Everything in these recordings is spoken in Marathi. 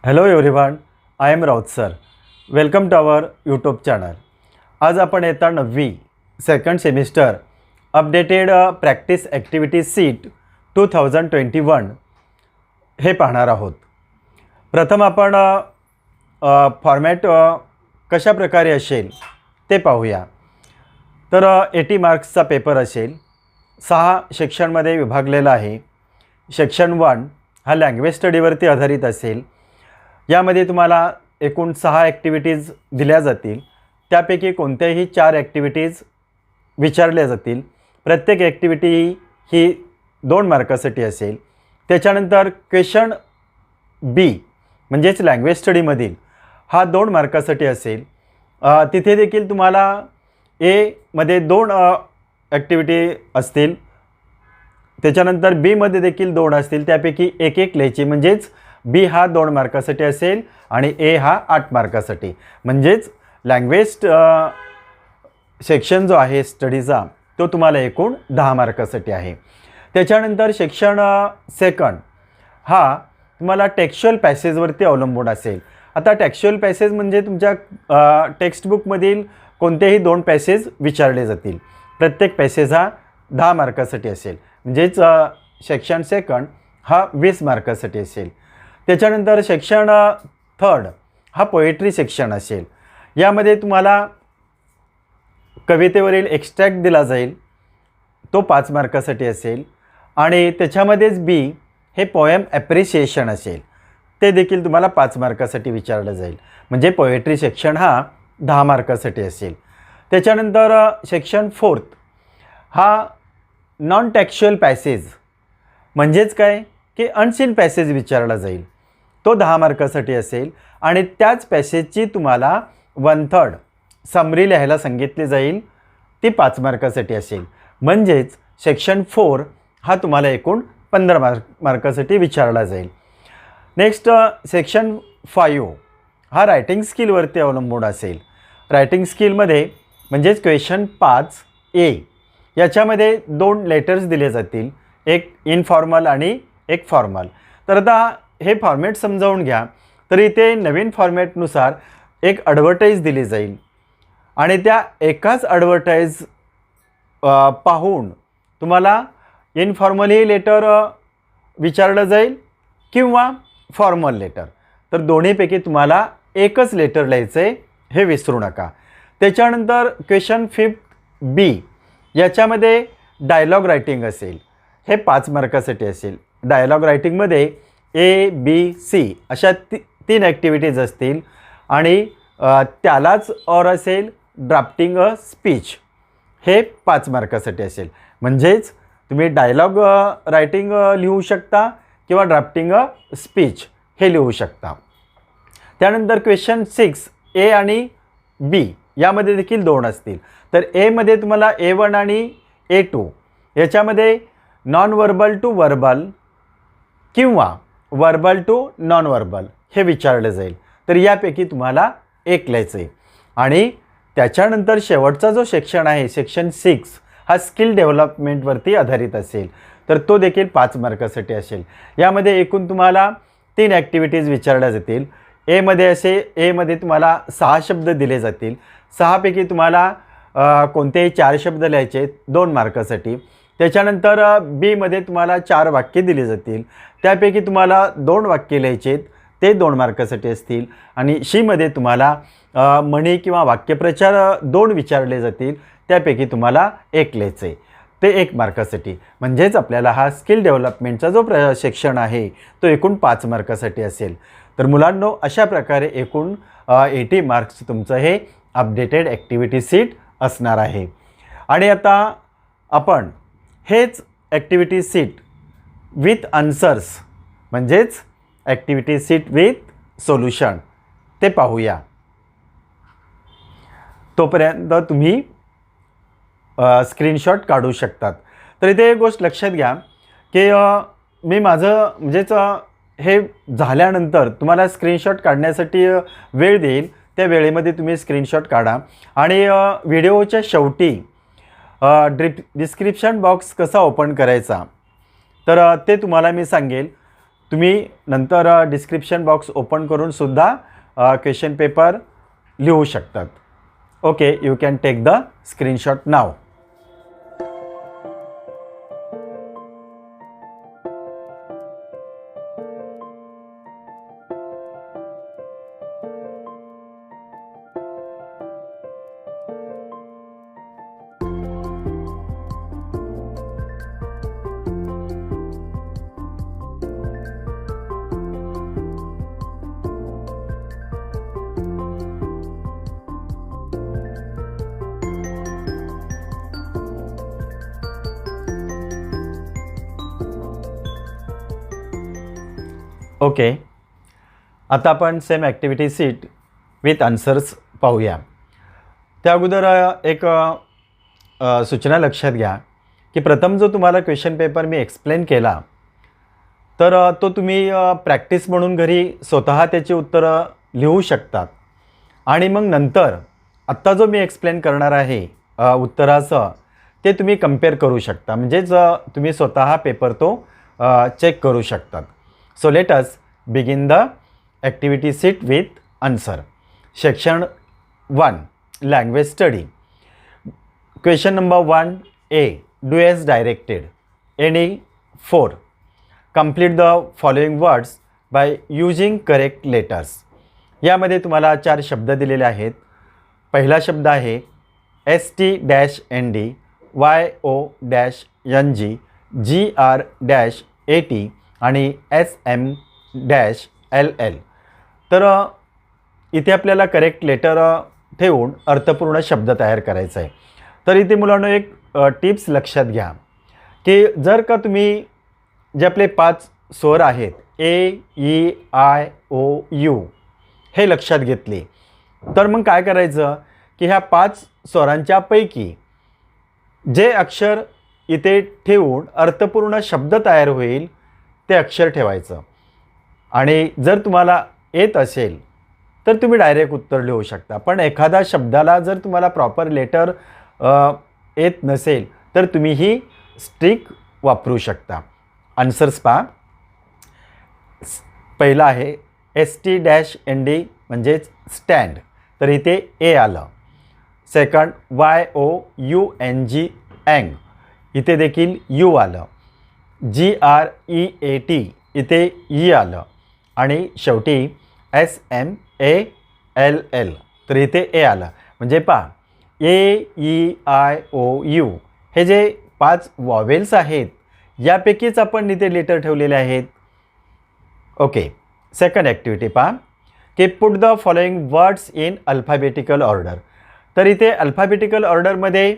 Hello everyone, I am Raut sir. Welcome to our YouTube channel. आज आपण येता 9वी second semester updated practice activity sheet 2021 हे पाहणार आहोत. प्रथम आपण फॉर्मॅट कशा प्रकारे असेल ते पाहूया. तर 80 मार्क्सचा पेपर असेल. 6 सेक्शनमध्ये विभागलेला आहे. सेक्शन 1 हा लँग्वेज स्टडीवरती आधारित असेल. यामध्ये तुम्हाला एकूण 6 ॲक्टिव्हिटीज दिल्या जातील. त्यापैकी कोणत्याही 4 ॲक्टिव्हिटीज विचारल्या जातील. प्रत्येक ॲक्टिव्हिटी ही 2 मार्कासाठी असेल. त्याच्यानंतर क्वेश्चन बी म्हणजेच लँग्वेज स्टडीमधील हा 2 मार्कासाठी असेल. तिथे देखील तुम्हाला एमध्ये 2 ॲक्टिव्हिटी असतील. त्याच्यानंतर बीमध्ये देखील 2 असतील. त्यापैकी एक लिहायची, म्हणजेच बी हा 2 मार्कासाठी असेल आणि ए हा 8 मार्कासाठी. म्हणजेच लँग्वेज सेक्शन जो आहे स्टडीचा तो तुम्हाला एकूण 10 मार्कासाठी आहे. त्याच्यानंतर सेक्शन सेकंड हा तुम्हाला टेक्स्च्युअल पॅसेजवरती अवलंबून असेल. आता टेक्स्च्युअल पॅसेज म्हणजे तुमच्या टेक्स्टबुकमधील कोणतेही 2 पॅसेज विचारले जातील. प्रत्येक पॅसेज हा 10 मार्कासाठी असेल. म्हणजेच सेक्शन सेकंड हा 20 मार्कासाठी असेल. त्याच्यानंतर सेक्शन थर्ड हा पोएट्री सेक्शन असेल. यामध्ये तुम्हाला कवितेवरील एक्स्ट्रॅक्ट दिला जाईल, तो 5 मार्कासाठी असेल. आणि त्याच्यामध्येच बी हे पोएम ॲप्रिशिएशन असेल, ते देखील तुम्हाला 5 मार्कासाठी विचारलं जाईल. म्हणजे पोएट्री सेक्शन हा 10 मार्कासाठी असेल. त्याच्यानंतर सेक्शन फोर्थ हा नॉन टेक्स्च्युअल पॅसेज म्हणजेच काय की अनसीन पॅसेज विचारला जाईल, तो 10 मार्कासाठी असेल. आणि त्याच पॅसेजची तुम्हाला 1/3 समरी लिहायला सांगितली जाईल, ती 5 मार्कासाठी असेल. म्हणजेच सेक्शन 4 हा तुम्हाला एकूण 15 मार्कासाठी विचारला जाईल. नेक्स्ट सेक्शन 5 हा रायटिंग स्किलवरती अवलंबून असेल. रायटिंग स्किलमध्ये म्हणजेच क्वेश्चन 5A याच्यामध्ये 2 लेटर्स दिले जातील, एक इनफॉर्मल आणि एक फॉर्मल. तर आता हे फॉर्मॅट समजावून घ्या. तर इथे नवीन फॉर्मॅटनुसार एक ॲडव्हर्टाईज दिली जाईल आणि त्या एकाच ॲडव्हर्टाईज पाहून तुम्हाला इनफॉर्मली लेटर विचारलं जाईल किंवा फॉर्मल लेटर. तर दोन्हीपैकी तुम्हाला एकच लेटर लिहायचं आहे, हे विसरू नका. त्याच्यानंतर क्वेश्चन 5B याच्यामध्ये डायलॉग रायटिंग असेल, हे 5 मार्कासाठी असेल. डायलॉग रायटिंगमध्ये ABC अशा 3 ॲक्टिव्हिटीज असतील आणि त्यालाच और असेल ड्राफ्टिंग अ स्पीच, हे 5 मार्कासाठी असेल. म्हणजेच तुम्ही डायलॉग रायटिंग लिहू शकता किंवा ड्राफ्टिंग अ स्पीच हे लिहू शकता. त्यानंतर क्वेश्चन 6A आणि B यामध्ये देखील 2 असतील. तर एमध्ये तुम्हाला A1 आणि A2 याच्यामध्ये नॉन वर्बल टू वर्बल किंवा वर्बल टू नॉन वर्बल हे विचारलं जाईल. तर यापैकी तुम्हाला एक लिहायचं आहे. आणि त्याच्यानंतर शेवटचा जो सेक्शन आहे सेक्शन 6 हा स्किल डेव्हलपमेंटवरती आधारित असेल. तर तो देखील 5 मार्कासाठी असेल. यामध्ये एकूण तुम्हाला 3 ॲक्टिव्हिटीज विचारल्या जातील. एमध्ये तुम्हाला 6 शब्द दिले जातील. 6 पैकी तुम्हाला कोणतेही 4 शब्द लिहायचे 2 मार्कासाठी. त्याच्यानंतर बीमध्ये तुम्हाला 4 वाक्ये दिली जातील. त्यापैकी तुम्हाला 2 वाक्ये लिहायचे, ते 2 मार्कासाठी असतील. आणि शीमध्ये तुम्हाला म्हणी किंवा वाक्यप्रचार 2 विचारले जातील. त्यापैकी तुम्हाला 1 लिहायचं आहे, ते 1 मार्कासाठी. म्हणजेच आपल्याला हा स्किल डेव्हलपमेंटचा जो सेक्शन आहे तो एकूण 5 मार्कासाठी असेल. तर मुलांनो, अशा प्रकारे एकूण 80 मार्क्स तुमचं हे अपडेटेड ॲक्टिव्हिटी सीट असणार आहे. आणि आता आपण हेच ॲक्टिव्हिटी सीट विथ आन्सर्स म्हणजेच ॲक्टिव्हिटी सीट विथ सोल्युशन ते पाहूया. तोपर्यंत तुम्ही स्क्रीनशॉट काढू शकतात. तर इथे एक गोष्ट लक्षात घ्या की मी माझं म्हणजेच हे झाल्यानंतर तुम्हाला स्क्रीनशॉट काढण्यासाठी वेळ देईल. त्या वेळेमध्ये तुम्ही स्क्रीनशॉट काढा. आणि व्हिडिओच्या शेवटी डिस्क्रिप्शन बॉक्स कसा ओपन करायचा तर ते तुम्हाला मी सांगेल. तुम्ही नंतर डिस्क्रिप्शन बॉक्स ओपन करून सुद्धा क्वेश्चन पेपर लिहू शकतात. Okay, you can take the screenshot now. Okay, आता आपण same activity sheet with answers पाहूया. त्या अगोदर एक सूचना लक्षात घ्या की प्रथम जो तुम्हाला क्वेश्चन पेपर मी एक्सप्लेन केला तर तो तुम्ही प्रॅक्टिस म्हणून घरी स्वतः त्याची उत्तरं लिहू शकतात आणि मग नंतर आत्ता जो मी एक्सप्लेन करणार आहे उत्तराचं ते तुम्ही कंपेअर करू शकता. म्हणजेच तुम्ही स्वतः पेपर तो चेक करू शकतात. So let us begin the activity sheet with answer. Section 1, language study. Question number 1A, do as directed. Any 4. Complete the following words by using correct letters. यामध्ये तुम्हाला 4 शब्द दिलेले आहेत. पहिला शब्द आहे ST-ND, YO-NG, GR-AT आणि SM-LL. तर इथे आपल्याला करेक्ट लेटर ठेवून अर्थपूर्ण शब्द तयार करायचा आहे. तर इथे मुलांनो एक टिप्स लक्षात घ्या की जर का तुम्ही जे आपले 5 स्वर आहेत A-E-I-O-U हे लक्षात घेतले तर मग काय करायचं की ह्या 5 स्वरांच्या पैकी जे अक्षर इथे ठेवून अर्थपूर्ण शब्द तयार होईल ते अक्षर ठेवायचं. आणि जर तुम्हाला येत असेल तर तुम्ही डायरेक्ट उत्तर लिहू शकता. पण एखादा शब्दाला जर तुम्हाला प्रॉपर लेटर येत नसेल तर तुम्ही ही स्ट्रिक वापरू शकता. आन्सर्स पहा. पहिला आहे ST-ND म्हणजेच स्टँड, तर इथे ए आलं. सेकंड YOUNG, अँग, इथे देखील यू आलं. GREAT इथे ई आलं. आणि शेवटी SMALL, तर इथे ए आलं. म्हणजे पहा AEIOU हे जे 5 वॉवेल्स आहेत यापैकीच आपण इथे लेटर ठेवलेले आहेत. ओके, सेकंड ॲक्टिव्हिटी पहा की put the following words in alphabetical order. तर इथे अल्फाबेटिकल ऑर्डरमध्ये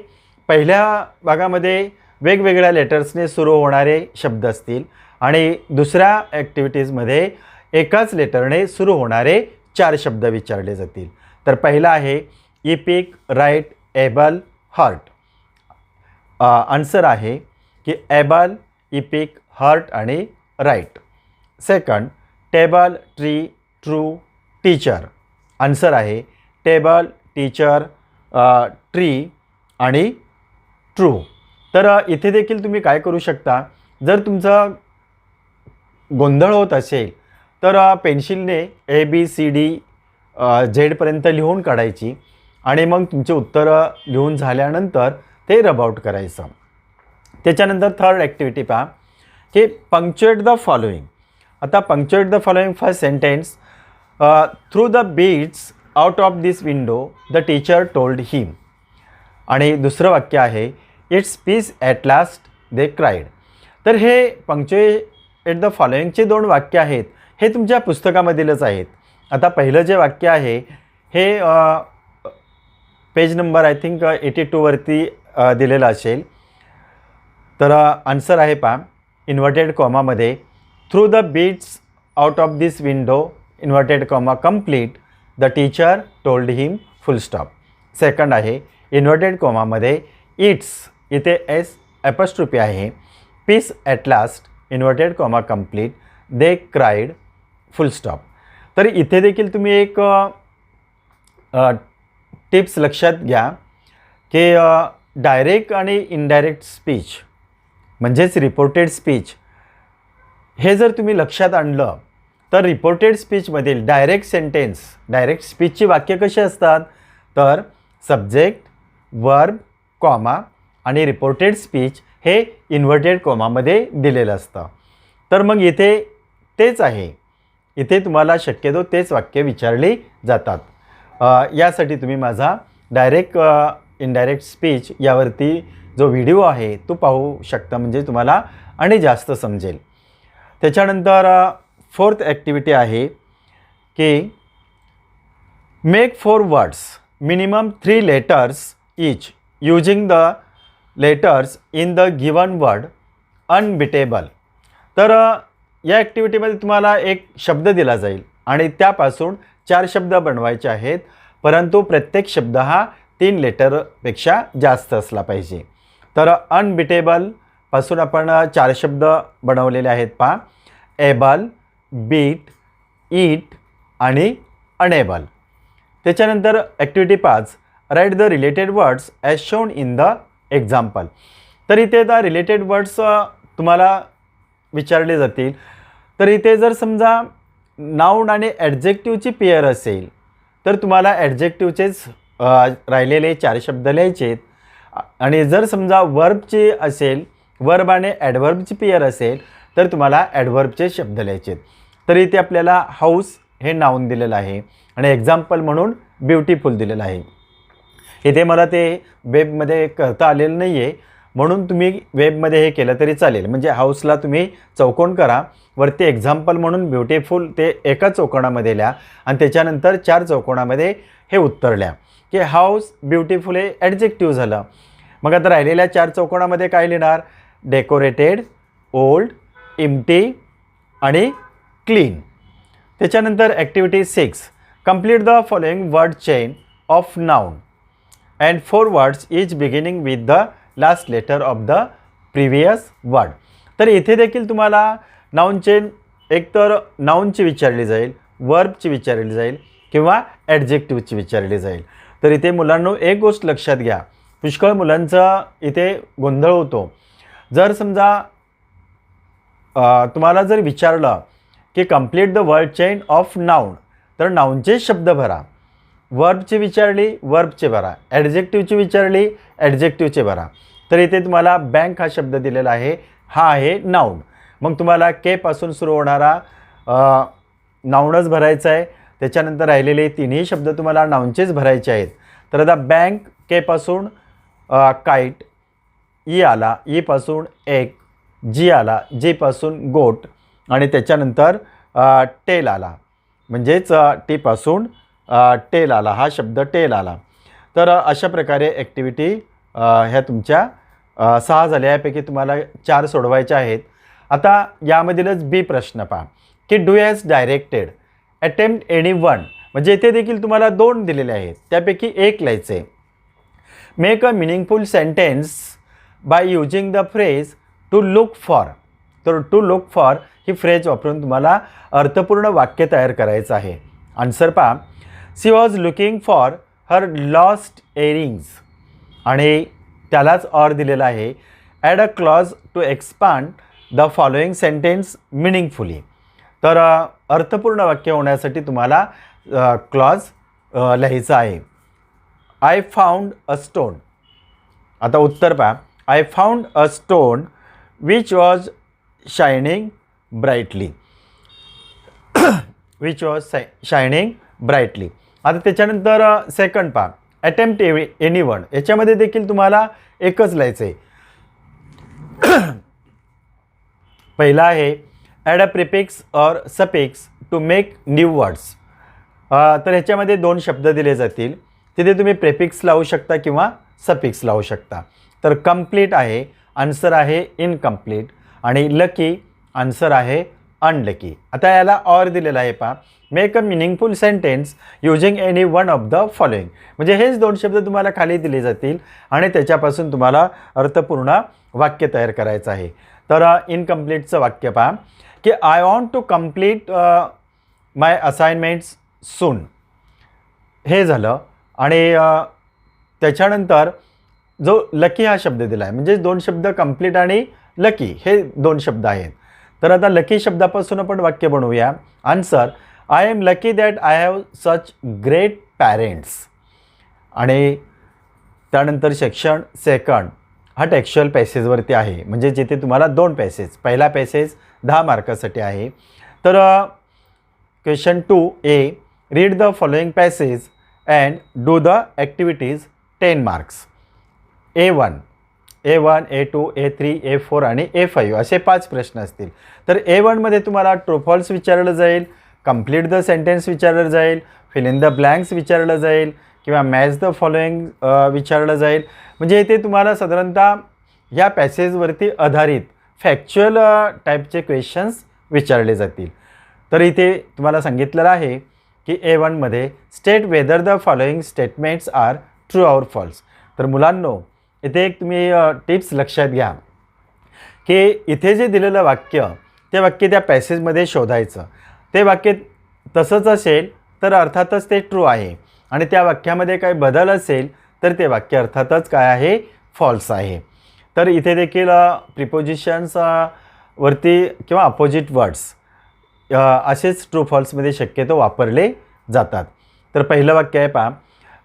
पहिल्या भागामध्ये वेगवेगळ्या लेटर्सने सुरू होणारे शब्द असतील आणि दुसऱ्या ॲक्टिव्हिटीजमध्ये एकाच लेटरने सुरू होणारे 4 शब्द विचारले जातील. तर पहिला आहे epic, right, able, hurt. Answer आहे की एबल, इपिक, हर्ट आणि right. Second table, tree, true, teacher. Answer आहे टेबल, टीचर, ट्री आणि ट्रू. तर इथे देखील तुम्ही काय करू शकता, जर तुमचा गोंधळ होत असेल तर पेन्सिलने ABCD झेडपर्यंत लिहून काढायची आणि मग तुमचे उत्तरं लिहून झाल्यानंतर ते रब आउट करायचं. त्याच्यानंतर थर्ड ॲक्टिव्हिटी पहा की पंक्च्युएट द फॉलोइंग. आता punctuate the following first sentence. Through the beats out of this window the teacher told him. आणि दुसरं वाक्य आहे it's peace at last they cried. तर हे पंक्च्युएट द फॉलोइंगचे 2 वाक्य आहेत हे तुमच्या पुस्तकामधीलच आहेत. आता पहिलं जे वाक्य आहे हे पेज नंबर आय थिंक 82 वरती दिलेलं असेल. तर आन्सर आहे पहा इन्व्हर्टेड कॉमामध्ये through the beats out of this window inverted comma complete the teacher told him full stop. Second आहे इन्व्हर्टेड कॉमामध्ये इट्स इथे एस ॲपॉस्ट्रोफी आहे. Peace at last inverted comma complete they cried full stop. तर इथे देखील तुम्ही एक टिप्स लक्षात घ्या की डायरेक्ट आणि इनडायरेक्ट स्पीच म्हणजेच रिपोर्टेड स्पीच हे जर तुम्ही लक्षात आणलं तर रिपोर्टेड स्पीचमधील डायरेक्ट स्पीचची वाक्य कशी असतात, तर सब्जेक्ट, वर्ब, कॉमा आणि रिपोर्टेड स्पीच हे इन्व्हर्टेड कॉमामध्ये दिलेलं असतं. तर मग इथे तेच आहे, इथे तुम्हाला शक्यतो तेच वाक्य विचारली जातात. यासाठी तुम्ही माझा इनडायरेक्ट स्पीच यावरती जो व्हिडिओ आहे तो पाहू शकता, म्हणजे तुम्हाला आणि जास्त समजेल. त्याच्यानंतर 4th ॲक्टिव्हिटी आहे की make 4 words minimum 3 letters each using the letters in the given word unbeatable. तर या ॲक्टिव्हिटीमध्ये तुम्हाला एक शब्द दिला जाईल आणि त्यापासून 4 शब्द बनवायचे आहेत, परंतु प्रत्येक शब्द हा 3 लेटरपेक्षा जास्त असला पाहिजे. तर अनबिटेबलपासून आपण 4 शब्द बनवलेले आहेत पहा, एबल, बीट, ईट आणि अनेबल. त्याच्यानंतर activity 5 write the related words as shown in the example. तर इथे द रिलेटेड वर्ड्स तुम्हाला विचारले जातील. तर इथे जर समजा नाऊन आणि ॲडजेक्टिव्हची पेअर असेल तर तुम्हाला ॲडजेक्टिव्हचेच राहिलेले 4 शब्द लिहायचे आणि जर समजा वर्बची असेल, वर्ब आणि ॲडवर्बची पेअर असेल तर तुम्हाला ॲडवर्बचे शब्द लिहायचे. तर इथे आपल्याला हाऊस हे नाऊन दिलेलं आहे आणि एक्झाम्पल म्हणून ब्युटिफुल दिलेलं आहे. इथे मला ते वेबमध्ये करता आलेलं नाही आहे, म्हणून तुम्ही वेबमध्ये हे केलं तरी चालेल. म्हणजे हाऊसला तुम्ही चौकोन करा, वरती एक्झाम्पल म्हणून ब्युटिफुल ते एका चौकोनामध्ये लिहा आणि त्याच्यानंतर 4 चौकोनामध्ये हे उत्तर लिहा की हाऊस ब्युटिफुल हे ॲडजेक्टिव्ह झालं. मग आता राहिलेल्या 4 चौकोनामध्ये काय लिहिणार, डेकोरेटेड, ओल्ड, इम्प्टी आणि क्लीन. त्याच्यानंतर activity 6 complete the following word chain of noun and 4 words each beginning with the last letter of the previous word. तर इथे देखील तुम्हाला नाऊन चेन एकतर नाऊनची विचारली जाईल, वर्बची विचारली जाईल किंवा ॲडजेक्टिव्हची विचारली जाईल. तर इथे मुलांनो एक गोष्ट लक्षात घ्या, पुष्कळ मुलांचा इथे गोंधळ होतो. जर समजा तुम्हाला जर विचारलं की complete the word chain of noun, तर नाऊनचे शब्द भरा. वर्बची विचारली, वर्बचे भरा. ॲडजेक्टिव्हची विचारली, ॲडजेक्टिव्हचे भरा. तर इथे तुम्हाला बँक हा शब्द दिलेला आहे, हा आहे नाऊन. मग तुम्हाला के पासून सुरू होणारा नाऊनच भरायचा आहे. त्याच्यानंतर राहिलेले 3ही शब्द तुम्हाला नाऊनचेच भरायचे आहेत. तर आता बँक के पासून काईट, ई आला, ई पासून एक, जी आला, जी पासून गोट आणि त्याच्यानंतर टेल आला, म्हणजेच टी पासून टेल आला, हा शब्द टेल आला. तर अशा प्रकारे ॲक्टिव्हिटी ह्या तुमच्या 6 झाल्या. यापैकी तुम्हाला 4 सोडवायच्या आहेत. आता यामधीलच बी प्रश्न पहा की do has directed attempt any one, म्हणजे इथे देखील तुम्हाला 2 दिलेले आहेत, त्यापैकी एक लिहायचे. Make a meaningful sentence by using the phrase to look for. तर टू लुक फॉर ही फ्रेज वापरून तुम्हाला अर्थपूर्ण वाक्य तयार करायचं आहे. आन्सर पहा, she was looking for her lost earrings आणि त्यालाच ऑर दिलेला आहे. Add a clause to expand the following sentence meaningfully. तर अर्थपूर्ण वाक्य होण्यासाठी तुम्हाला क्लॉज लिहायचं आहे. I found a stone. आता उत्तर पहा, I found a stone which was shining brightly. Which was shining brightly. आता त्याच्यानंतर सेकंड पहा, अटेम्प्ट एनी वन. याच्यामध्ये देखील तुम्हाला एकच लिहायचं आहे. पहिला आहे add a prefix or suffix to make new words. तर ह्याच्यामध्ये 2 शब्द दिले जातील, तिथे तुम्ही प्रिफिक्स लावू शकता किंवा सफिक्स लावू शकता. तर कंप्लीट आहे, आन्सर आहे इनकम्प्लीट आणि लकी आन्सर आहे अनलकी. आता याला ऑर दिलेला आहे पहा, make a meaningful sentence using any one of the following. म्हणजे हेच 2 शब्द तुम्हाला खाली दिले जातील आणि त्याच्यापासून तुम्हाला अर्थपूर्ण वाक्य तयार करायचं आहे. तर इनकम्प्लीटचं वाक्य पहा की I want to complete my assignments soon, हे झालं. आणि त्याच्यानंतर जो लकी हा शब्द दिला आहे, म्हणजे 2 शब्द कंप्लीट आणि लकी हे 2 शब्द आहेत. तर आता लकी शब्दापासून आपण वाक्य बनवूया. Answer, I am lucky that I have such great parents. आणि त्यानंतर सेक्शन सेकंड हा टेक्स्च्युअल पॅसेजवरती आहे, म्हणजे जिथे तुम्हाला 2 पॅसेज, पहिला पॅसेज 10 मार्कासाठी आहे. तर question 2A, read the following passage and do the activities 10 marks. A1, A2, A3, A4 आणि A5 असे 5 प्रश्न असतील. तर A1 मध्ये तुम्हाला ट्रू फॉल्स विचारलं जाईल, कंप्लीट द सेंटेन्स विचारलं जाईल, फिल इन द ब्लँक्स विचारलं जाईल किंवा मॅच द फॉलोइंग विचारलं जाईल. म्हणजे इथे तुम्हाला साधारणतः या पॅसेजवरती आधारित फॅक्च्युअल टाईपचे क्वेश्चन्स विचारले जातील. तर इथे तुम्हाला सांगितलेलं आहे की A1 मध्ये state whether the following statements are true or false. तर मुलांनो, इथे एक तुम्ही टिप्स लक्षात घ्या की इथे जे दिलेलं वाक्य, ते वाक्य त्या पॅसेजमध्ये शोधायचं. ते वाक्य तसंच असेल तर अर्थातच ते ट्रू आहे, आणि त्या वाक्यामध्ये काही बदल असेल तर ते वाक्य अर्थातच काय आहे, फॉल्स आहे. तर इथे देखील प्रिपोजिशन्स वरती किंवा अपोजिट वर्ड्स असेच ट्रू फॉल्समध्ये शक्यतो वापरले जातात. तर पहिलं वाक्य आहे पहा,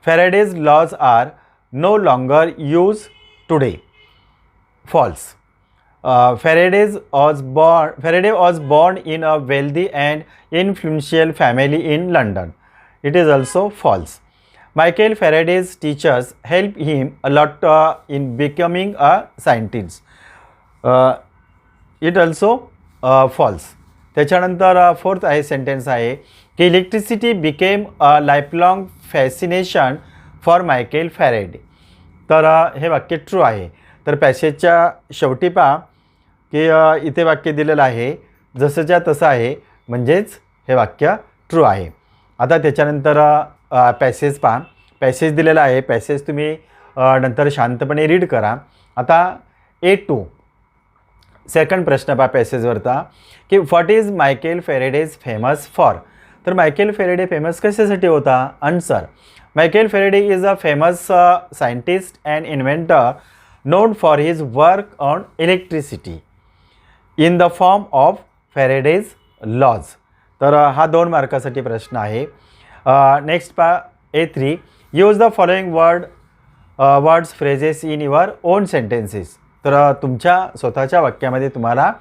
Faraday's laws are no longer use today. False. Faraday was born in a wealthy and influential family in London. It is also false. Michael Faraday's teachers helped him a lot in becoming a scientist. It also false. त्याच्यानंतर फोर्थ आहे सेंटेन्स आहे की electricity became a lifelong fascination for Michael Faraday. तर हे वाक्य ट्रू आहे. तर पॅसेजच्या शेवटी पहा की इथे वाक्य दिलेलं आहे जसंच्या तसं आहे, म्हणजेच हे वाक्य ट्रू आहे. आता त्याच्यानंतर पॅसेज पहा. पॅसेज दिलेला आहे, पॅसेज तुम्ही नंतर शांतपणे रीड करा. आता A2 सेकंड प्रश्न पहा पॅसेजवरचा की what is Michael Faraday's famous for. तर मायकेल फॅरेडे फेमस कशासाठी होता. Answer, Michael Faraday is a famous scientist and inventor known for his work on electricity in the form of Faraday's laws. तर हा 2 मार्कासाठी प्रश्न आहे. नेक्स्ट पहा A3, use the following words phrases in your own sentences. तर तुमच्या स्वतःच्या वाक्यामध्ये तुम्हाला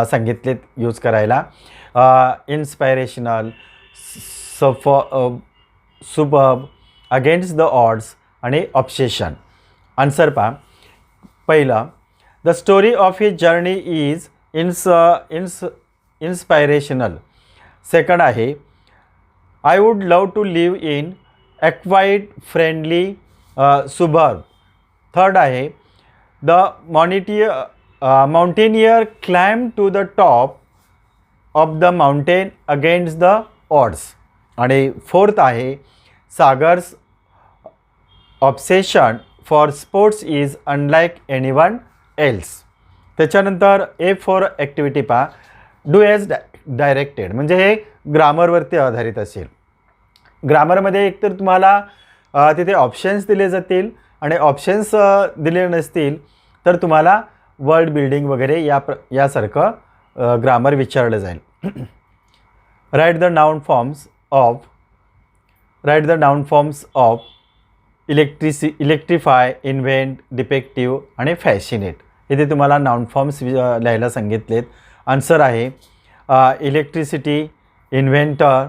सांगितलेत यूज करायला. Inspirational, superb, against the odds आणि ऑब्सेशन. आन्सर पहा. पहिला, the story of his journey is inspirational. Second आहे, I would love to live in a quiet friendly suburb. Third आहे, the mountaineer climb to the top of the mountain against the odds. आणि फोर्थ आहे, Sagar's obsession for sports is unlike anyone else. त्याच्यानंतर A4 ॲक्टिव्हिटी पहा, डू ॲज डायरेक्टेड. म्हणजे हे ग्रामरवरती आधारित असेल. ग्रामरमध्ये एकतर तुम्हाला तिथे ऑप्शन्स दिले जातील, आणि ऑप्शन्स दिले नसतील तर तुम्हाला वर्ड बिल्डिंग वगैरे यासारखं ग्रामर विचारलं जाईल. Write the noun forms of electrify, invent, depictive आणि फॅशिनेट. इथे तुम्हाला नाउन फॉर्म्स लिहायला सांगितलेत. आन्सर आहे इलेक्ट्रिसिटी, इन्व्हेंटर,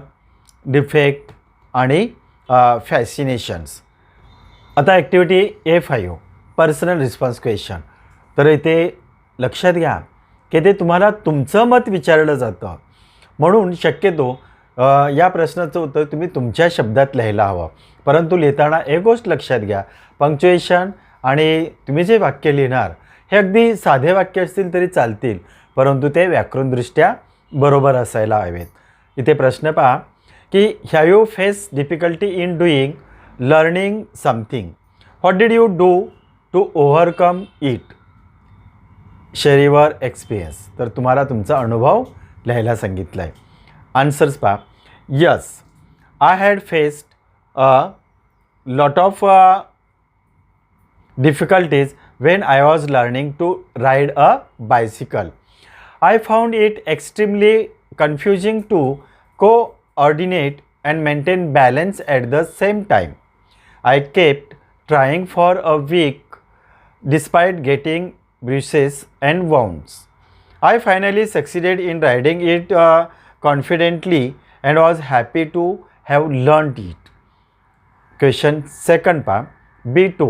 डिफेक्ट आणि फॅसिनेशन्स. आता activity A5, personal response question. तर इथे लक्षात घ्या की ते तुम्हाला तुमचं मत विचारलं जातं, म्हणून शक्यतो या प्रश्नाचं उत्तर तुम्ही तुमच्या शब्दात लिहायला हवं. परंतु लिहिताना एक गोष्ट लक्षात घ्या, पंक्च्युएशन आणि तुम्ही जे वाक्य लिहिणार हे अगदी साधे वाक्य असतील तरी चालतील, परंतु ते व्याकरणदृष्ट्या बरोबर असायला हवेत. इथे प्रश्न पहा की have you face difficulty in doing learning something. What did you do to overcome it. Share your experience. तर तुम्हाला तुमचा अनुभव लिहायला सांगितला आहे. आन्सर्स पहा. Yes, I had faced a lot of difficulties when I was learning to ride a bicycle. I found it extremely confusing to coordinate and maintain balance at the same time. I kept trying for a week despite getting bruises and wounds. I finally succeeded in riding it confidently and was happy to have learned it. Question second पहा B2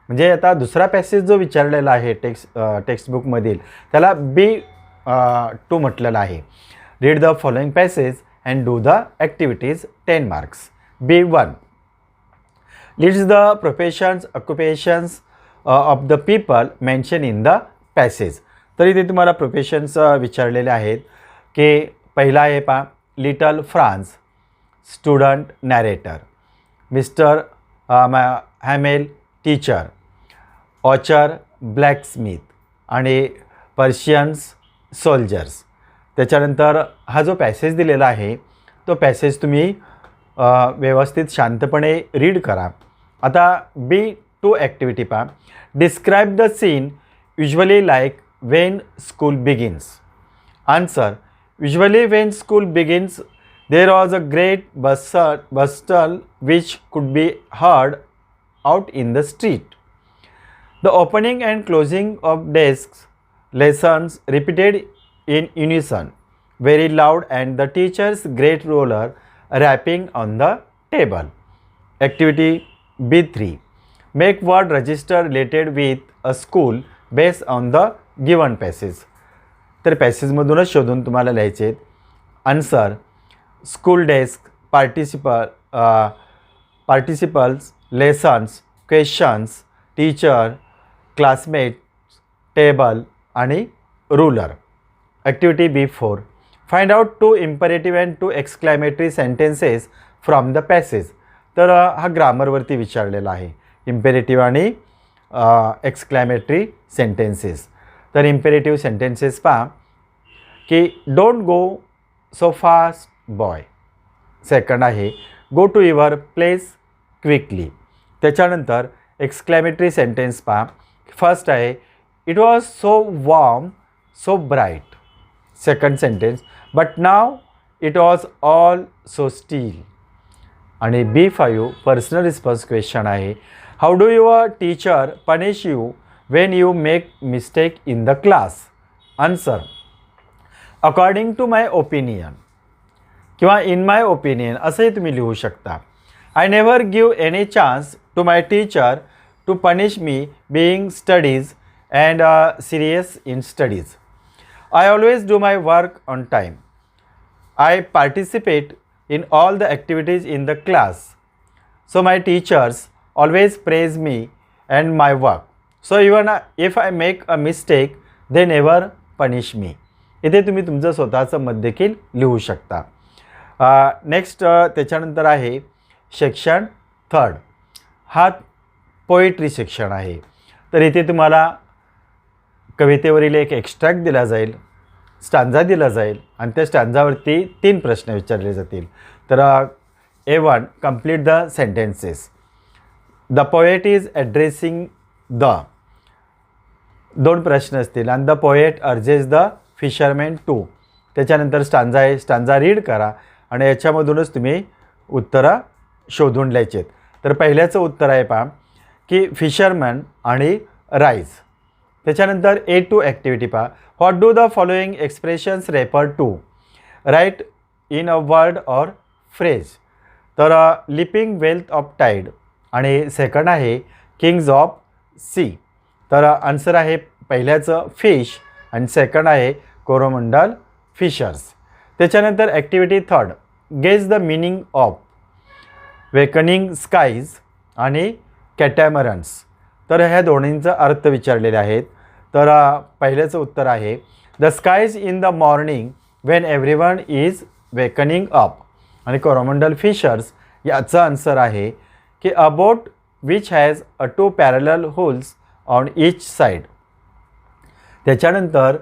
म्हणजे आता दुसरा पॅसेज जो विचारलेला आहे टेक्स्टबुकमधील त्याला B2 म्हटलेलं आहे. Read the following passage and do the activities 10 marks. B1 list the professions occupations of the people mention in the passage. तर इथे तुम्हाला प्रोफेशन्स विचारलेले आहेत की पहिला आहे पहा little Franz student narrator, mister Hamel teacher, author blacksmith आणि पर्शियन्स सोल्जर्स. त्याच्यानंतर हा जो पॅसेज दिलेला आहे तो पॅसेज तुम्ही व्यवस्थित शांतपणे रीड करा. आता B2 ॲक्टिव्हिटी पहा. Describe the scene usually like when school begins. Answer. Usually when school begins there was a great bustle which could be heard out in the street. The opening and closing of desks, lessons repeated in unison, very loud, and the teacher's great roller rapping on the table. Activity B3. Make word register related with a school based on the given passage. तर पॅसेजमधूनच शोधून तुम्हाला लिहायचे आहेत. Answer. School desk, participles, lessons, questions, teacher, classmate, table आणि ruler. Activity B4. Find out 2 imperative and 2 exclamatory sentences from the passage. तर हा ग्रामरवरती विचारलेला आहे. इम्पेरेटिव्ह आणि एक्सक्लॅमेटरी सेंटेन्सेस. तर इम्पेरेटिव्ह सेंटेन्सेस पहा की don't go so fast boy. Second आहे go to your place quickly. त्याच्यानंतर एक्सक्लॅमेटरी सेंटेन्स पहा. फर्स्ट आहे it was so warm so bright. Second sentence but now it was all so still. आणि B5 पर्सनल रिस्पॉन्स क्वेश्चन आहे. How do your teacher punish you when you make mistake in the class. Answer. According to my opinion किंवा इन माय ओपिनियन असंही तुम्ही लिहू शकता. I never give any chance to my teacher to punish me being studies and serious in studies. I always do my work on time. I participate in all the activities in the class. So my teachers always praise me and my work. So even if I make a mistake they never punish me. इथे तुम्ही तुमचं स्वतःचं मत देखील लिहू शकता. नेक्स्ट त्याच्यानंतर आहे सेक्शन 3. हा पोएट्री सेक्शन आहे. तर इथे तुम्हाला कवितेवरील एक एक्स्ट्रॅक्ट दिला जाईल, स्टांजा दिला जाईल आणि त्या स्टांजावरती 3 प्रश्न विचारले जातील. तर A1 complete the sentences. The poet is addressing the. 2 प्रश्न असतील आणि the poet urges the fisherman to. त्याच्यानंतर स्टांजा आहे, स्टांजा रीड करा आणि याच्यामधूनच तुम्ही उत्तरं शोधून लिहायची आहेत. तर पहिल्याचं उत्तर आहे पहा की फिशरमॅन आणि राईज. त्याच्यानंतर A2 ॲक्टिव्हिटी पहा. What do the following expressions refer to. Write in a word or phrase. तर लिपिंग वेल्थ ऑफ टाईड आणि सेकंड आहे किंग्ज ऑफ सी. तर आन्सर आहे पहिल्याचं फिश आणि सेकंड आहे कोरोमंडल फिशर्स. त्याच्यानंतर activity 3 guess the meaning of wakening skies आणि कॅटॅमरन्स. तर ह्या दोन्हींचा अर्थ विचारलेले आहेत. तर पहिल्याचं उत्तर आहे the skies in the morning when everyone is wakening up. आणि कोरोमंडल फिशर्स याचा आन्सर आहे की a boat which has 2 parallel holes on each side. त्याच्यानंतर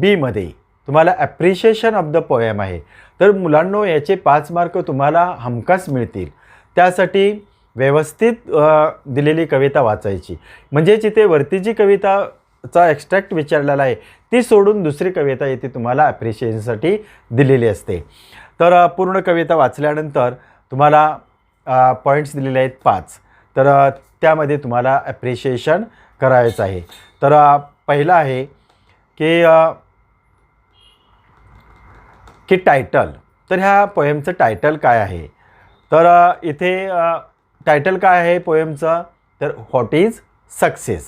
बीमध्ये तुम्हाला ॲप्रिशिएशन ऑफ द पोएम आहे. तर मुलांनो याचे 5 मार्क तुम्हाला हमखास मिळतील. त्यासाठी व्यवस्थित दिलेली कविता वाचायची. म्हणजे जिथे वरती जी कविता चा एक्स्ट्रॅक्ट विचारलेला आहे ती सोडून दुसरी कविता इथे तुम्हाला ॲप्रिशिएशनसाठी दिलेली असते. तर पूर्ण कविता वाचल्यानंतर तुम्हाला पॉईंट्स दिलेले आहेत 5. तर त्यामध्ये तुम्हाला ॲप्रिशिएशन करायचं आहे. तर पहिलं आहे की टायटल. तर ह्या पोएमचं टायटल काय आहे? तर इथे टायटल काय आहे पोएमचं? तर व्हॉट इज सक्सेस,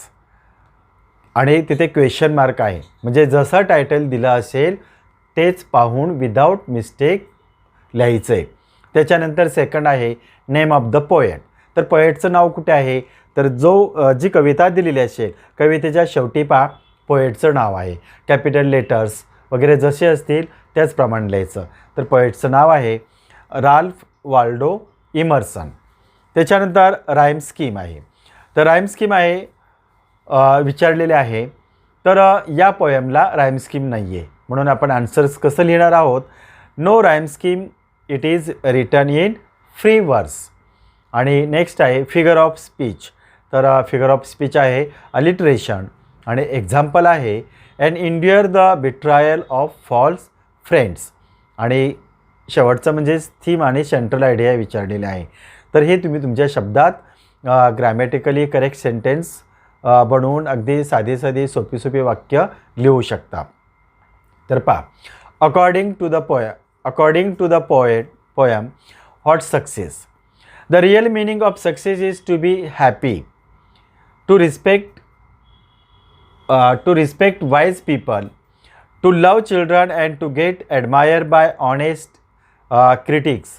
आणि तिथे क्वेश्चन मार्क आहे. म्हणजे जसं टायटल दिलं असेल तेच पाहून विदाऊट मिस्टेक लिहायचं आहे. त्याच्यानंतर सेकंड आहे नेम ऑफ द पोएट. तर पोएटचं नाव कुठे आहे? तर जी कविता दिलेली असेल कवितेच्या शेवटी पोएटचं नाव आहे. कॅपिटल लेटर्स वगैरे जसे असतील त्याचप्रमाणे लिहायचं. तर पोएटचं नाव आहे राल्फ वाल्डो इमर्सन. त्याच्यानंतर राईम स्कीम आहे. तर राईम स्कीम आहे विचारलेले आहे. तर या पोएमला राईम स्कीम नाही आहे, म्हणून आपण आन्सर्स कसं लिहिणार आहोत? No rhyme scheme, it is written in free verse. आणि नेक्स्ट आहे फिगर ऑफ स्पीच. तर फिगर ऑफ स्पीच आहे अलिटरेशन, आणि एक्झाम्पल आहे and endure the betrayal of false friends. आणि शेवटचं म्हणजेच थीम आणि सेंट्रल आयडिया विचारलेले आहे. तर हे तुम्ही तुमच्या शब्दात ग्रॅमॅटिकली करेक्ट सेंटेन्स बनवून अगदी साधी सोपी वाक्य लिहू शकता. तर according to the poem what success. The real meaning of success is to be happy, to respect wise people, to love children and to get admired by honest critics.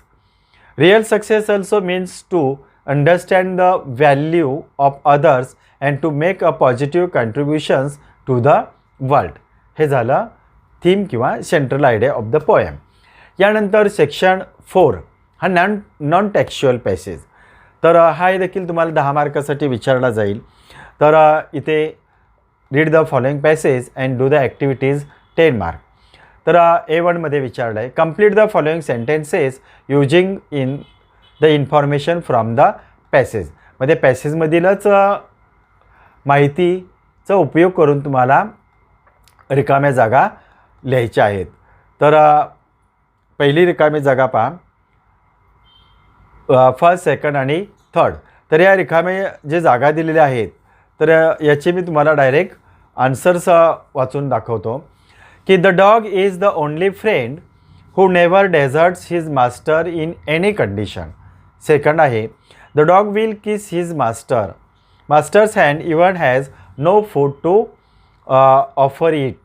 Real success also means to understand the value of others and to make a positive contributions to the world. हे झालं थीम किंवा central idea of the poem. यानंतर सेक्शन 4 हा नॉन टेक्स्च्युअल पॅसेज. तर हा देखील तुम्हाला 10 मार्कासाठी विचारला जाईल. तर इथे read the following passage and do the activities 10 mark. तर A1मध्ये विचारलं आहे complete the following sentences using in the information from the passage. मध्ये पॅसेजमधीलच माहितीचा उपयोग करून तुम्हाला रिकाम्या जागा लिहायच्या आहेत. तर पहिली रिकामी जागा फर्स्ट, सेकंड आणि थर्ड. तर या रिकाम्या जे जागा दिलेल्या आहेत तर याची मी तुम्हाला डायरेक्ट आन्सर्स वाचून दाखवतो की the dog is the only friend who never deserts his master in any condition. Second आहे the dog will kiss his master's hand even has no food to offer it.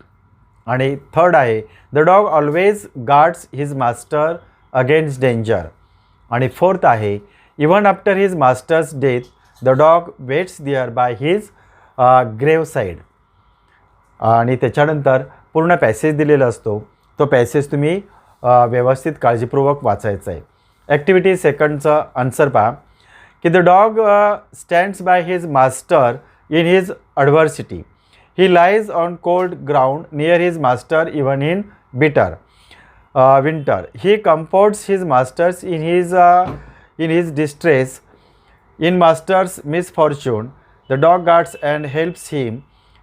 आणि थर्ड आहे the dog always guards his master against danger. आणि फोर्थ आहे even after his master's death the dog waits there by his grave side. आणि त्याच्यानंतर पूर्ण पॅसेज दिलेला असतो. तो पॅसेज तुम्ही व्यवस्थित काळजीपूर्वक वाचायचा आहे. ॲक्टिव्हिटी सेकंडचं आन्सर की the dog stands by his master in his adversity. He lies on cold ground near his master even in winter. He comforts his masters in his distress. In master's misfortune, the dog guards and helps him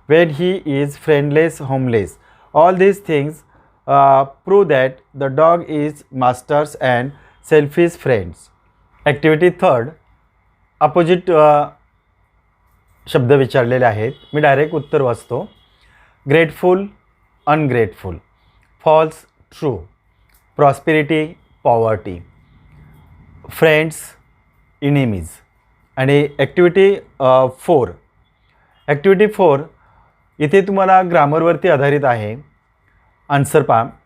when he is friendless, homeless. All these things prove that the dog is master's and selfish friends. Activity third, opposite शब्द विचारलेले आहेत. मी डायरेक्ट उत्तर वाचतो. Grateful, ungrateful, false, true, prosperity, poverty, friends, enemies. आणि ॲक्टिव्हिटी 4 इथे तुम्हाला ग्रामरवरती आधारित आहे. Answer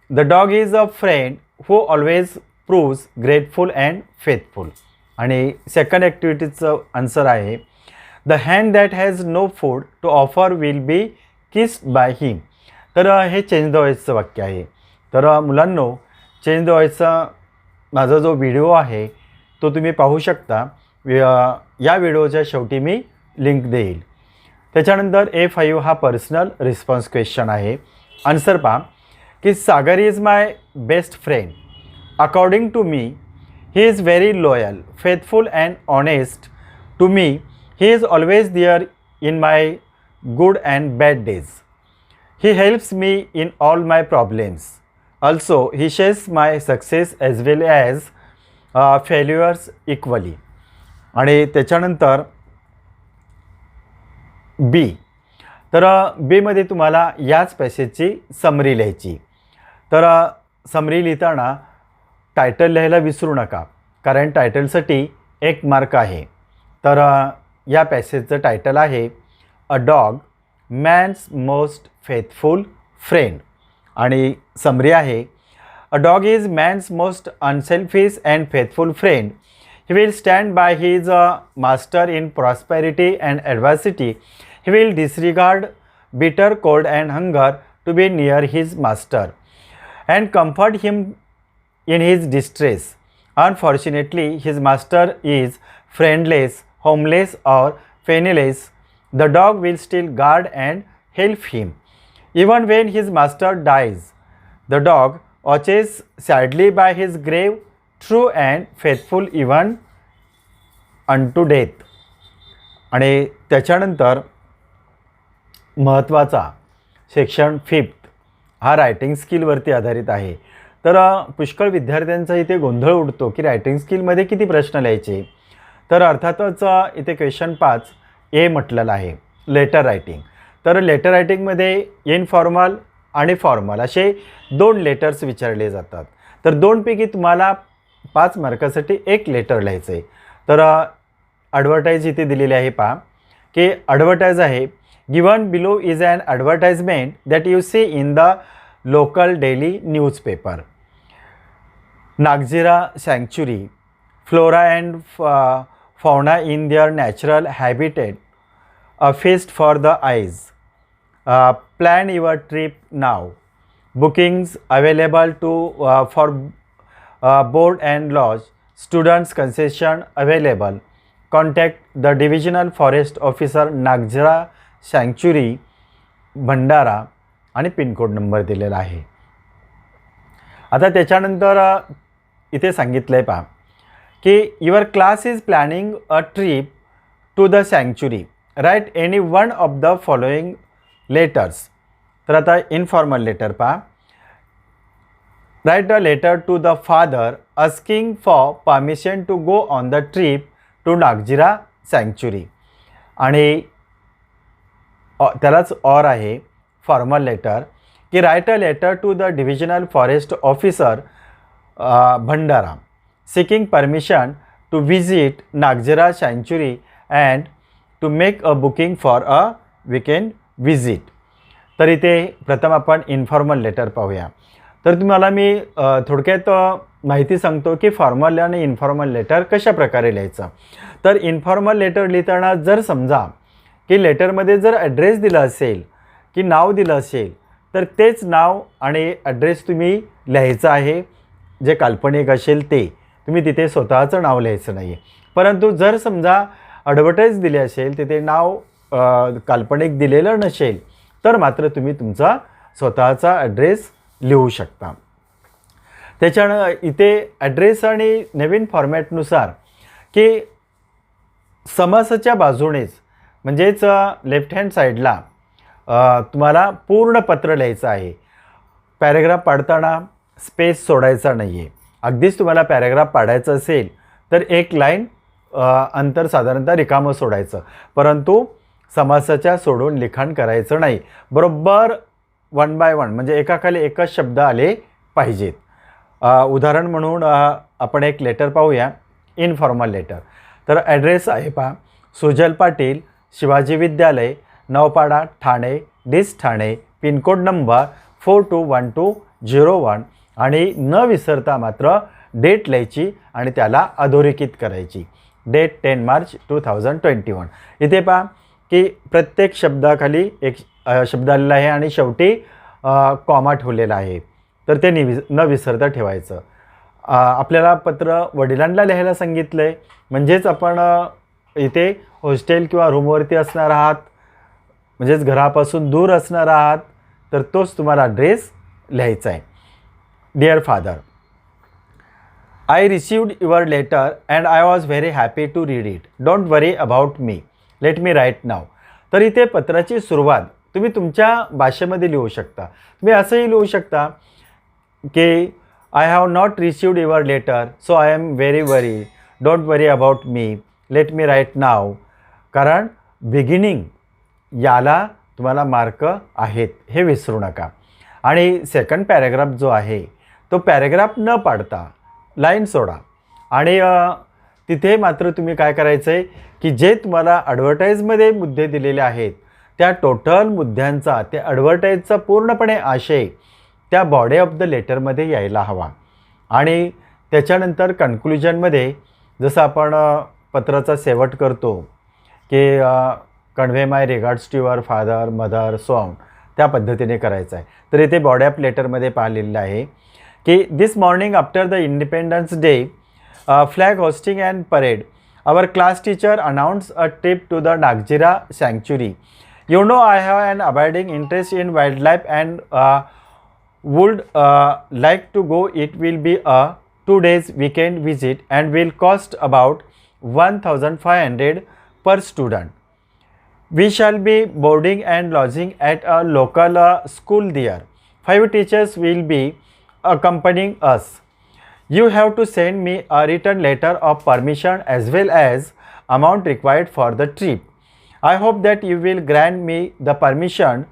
the dog is a friend who always proves grateful and faithful. आणि सेकंड ॲक्टिव्हिटीचं आन्सर आहे the hand that has no food to offer will be kissed by him. तर हे चेंज द वॉइसचं वाक्य आहे. तर मुलांनो, चेंज द वॉइसचा माझा जो व्हिडिओ आहे तो तुम्ही पाहू शकता. या व्हिडिओच्या शेवटी मी लिंक देईल. त्याच्यानंतर A5 हा पर्सनल रिस्पॉन्स क्वेश्चन आहे. आन्सर की Sagar is my best friend. According to me he is very loyal, faithful and honest to me. He is always there in my good and bad days. He helps me in all my problems. Also, he shares my success as well as failures equally. आणि त्याच्यानंतर बी. तर बीमध्ये तुम्हाला याच पॅसेजची समरी लिहायची. तर समरी लिहिताना टायटल लिहायला विसरू नका, कारण टायटलसाठी 1 मार्क आहे. तर या पॅसेजचं टायटल आहे a dog man's most faithful friend. आणि समरी आहे a dog is man's most unselfish and faithful friend. He will stand by his master in prosperity and adversity. He will disregard bitter cold and hunger to be near his master and comfort him in his distress. Unfortunately, his master is friendless, homeless, or penniless. The dog will still guard and help him. Even when his master dies, the dog watches sadly by his grave, true and faithful even unto death. आणि त्याच्यानंतर महत्त्वाचा सेक्शन 5 हा रायटिंग स्किलवरती आधारित आहे. तर पुष्कळ विद्यार्थ्यांचा इथे गोंधळ उडतो की रायटिंग स्किलमध्ये किती प्रश्न लिहायचे. तर अर्थातच इथे क्वेश्चन 5 ए म्हटलेलं आहे लेटर रायटिंग. तर लेटर रायटिंगमध्ये इनफॉर्मल आणि फॉर्मल असे 2 लेटर्स विचारले जातात. तर 2पैकी तुम्हाला 5 मार्कासाठी 1 लेटर लिहायचं आहे. तर ॲडव्हर्टाईज इथे दिलेली आहे पहा की ॲडव्हर्टाईज आहे given below is an advertisement that you see in the local daily newspaper. Nagzira sanctuary, flora and fauna in their natural habitat, a feast for the eyes. Plan your trip now. Bookings available for board and lodge. Students concession available. Contact the divisional forest officer Nagzira sanctuary Bhandara आणि पिनकोड नंबर दिलेला आहे. आता त्याच्यानंतर इथे सांगितलं आहे पहा की your class is planning a trip to the sanctuary. Write any one of the following letters. तर आता इनफॉर्मल लेटर पहा. Write a letter to the father asking for permission to go on the trip to Nagzira sanctuary. आणि त्यालाच ऑर आहे फॉर्मल लेटर की write a letter to the divisional forest officer Bhandara seeking permission to visit Nagzira sanctuary and to make a booking for a weekend visit. तर इथे प्रथम आपण इन्फॉर्मल लेटर पाहूया. तर तुम्हाला मी थोडक्यात माहिती सांगतो की फॉर्मल आणि इन्फॉर्मल लेटर कशा प्रकारे लिहायचं. तर इन्फॉर्मल लेटर लिहिताना जर समजा की लेटरमध्ये जर ॲड्रेस दिला असेल की नाव दिलं असेल तर तेच नाव आणि ॲड्रेस तुम्ही लिहायचं आहे. जे काल्पनिक असेल ते तुम्ही तिथे स्वतःचं नाव लिहायचं नाही आहे. परंतु जर समजा ॲडव्हर्टाईज दिली असेल तिथे नाव काल्पनिक दिलेलं नसेल तर मात्र तुम्ही तुमचा स्वतःचा ॲड्रेस लिहू शकता. त्याच्यानं इथे ॲड्रेस आणि नवीन फॉर्मॅटनुसार की समासाच्या बाजूनेच म्हणजेच लेफ्ट हँड साईडला तुम्हाला पूर्ण पत्र लिहायचं आहे. पॅरेग्राफ पाडताना स्पेस सोडायचा नाही आहे. अगदीच तुम्हाला पॅरेग्राफ पाडायचं असेल तर 1 लाईन अंतर साधारणतः रिकामं सोडायचं, परंतु समासाच्या सोडून लिखाण करायचं नाही. बरोबर 1 बाय 1 म्हणजे एकाखाली एकच शब्द आले पाहिजेत. उदाहरण म्हणून आपण एक लेटर पाहूया इनफॉर्मल लेटर. तर ॲड्रेस आहे पहा सुजल पाटील शिवाजी विद्यालय नवपाडा ठाणे डिस ठाणे पिनकोड नंबर 421201 आणि न विसरता मात्र डेट लिहायची आणि त्याला अधोरेखित करायची. डेट 10 मार्च 2021. इथे पहा की प्रत्येक शब्दाखाली एक शब्द आलेला आहे आणि शेवटी कॉमा ठेवलेला आहे. तर ते न विसरता ठेवायचं. आपल्याला पत्र वडिलांना लिहायला सांगितलं आहे म्हणजेच आपण इथे हॉस्टेल किंवा रूमवरती असणार आहात म्हणजेच घरापासून दूर असणार आहात तर तोच तुम्हाला ॲड्रेस लिहायचा आहे. Dear father, I received your letter and I was very happy to read it. Don't worry about me. Let me write now. तर इथे पत्राची सुरुवात तुम्ही तुमच्या भाषेमध्ये लिहू शकता. तुम्ही असंही लिहू शकता की I have not received your letter so I am very worry, don't worry about me, let me write now. कारण बिगिनिंग याला तुम्हाला मार्क आहेत हे विसरू नका. आणि सेकंड पॅरेग्राफ जो आहे तो पॅरेग्राफ न पाडता लाईन सोडा आणि तिथे मात्र तुम्ही काय करायचं आहे की जे तुम्हाला ॲडव्हर्टाईजमध्ये मुद्दे दिलेले आहेत त्या टोटल मुद्द्यांचा, त्या ॲडव्हर्टाईजचा पूर्णपणे आशय त्या बॉडी ऑफ द लेटरमध्ये यायला हवा. आणि त्याच्यानंतर कन्क्लुजनमध्ये जसं आपण पत्राचा शेवट करतो की convey my regards to your father, mother, so on, त्या पद्धतीने करायचं आहे. तर इथे बॉडी ऑफ लेटरमध्ये पाहिलेलं आहे की this morning after the Independence Day flag hosting and parade our class teacher announce a trip to the Nagzira sanctuary. You know I have an abiding interest in wildlife and would like to go. It will be a 2 days weekend visit and will cost about 1,500 per student. We shall be boarding and lodging at a local school there. 5 teachers will be accompanying us. You have to send me a written letter of permission as well as amount required for the trip. I hope that you will grant me the permission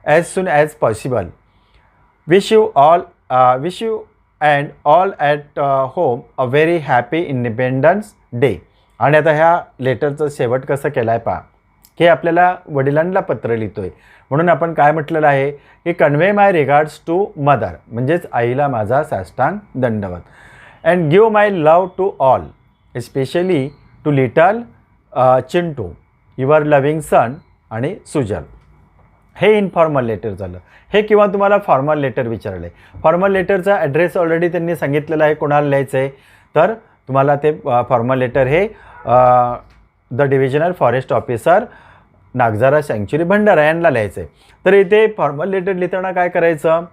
as soon as possible. Wish you and all at home a very happy Independence Day. आणि आता ह्या लेटरचं शेवट कसं केलं आहे पहा की आपल्याला वडिलांना पत्र लिहितोय म्हणून आपण काय म्हटलेलं आहे की convey my regards to mother, म्हणजेच आईला माझा साष्टांग दंडवत. And give my love to all, especially to little Chintu, your loving son आणि सुजल. हे इनफॉर्मल लेटर झालं. हे किंवा तुम्हाला फॉर्मल लेटर विचारलं आहे. फॉर्मल लेटरचा ॲड्रेस ऑलरेडी त्यांनी सांगितलेला आहे कोणाला लिहायचं आहे. तर तुम्हाला ते फॉर्मल लेटर हे the divisional forest officer Nagzira sanctuary Bhandara यांना लिहायचं आहे. तर इथे फॉर्मल लेटर लिहिताना काय करायचं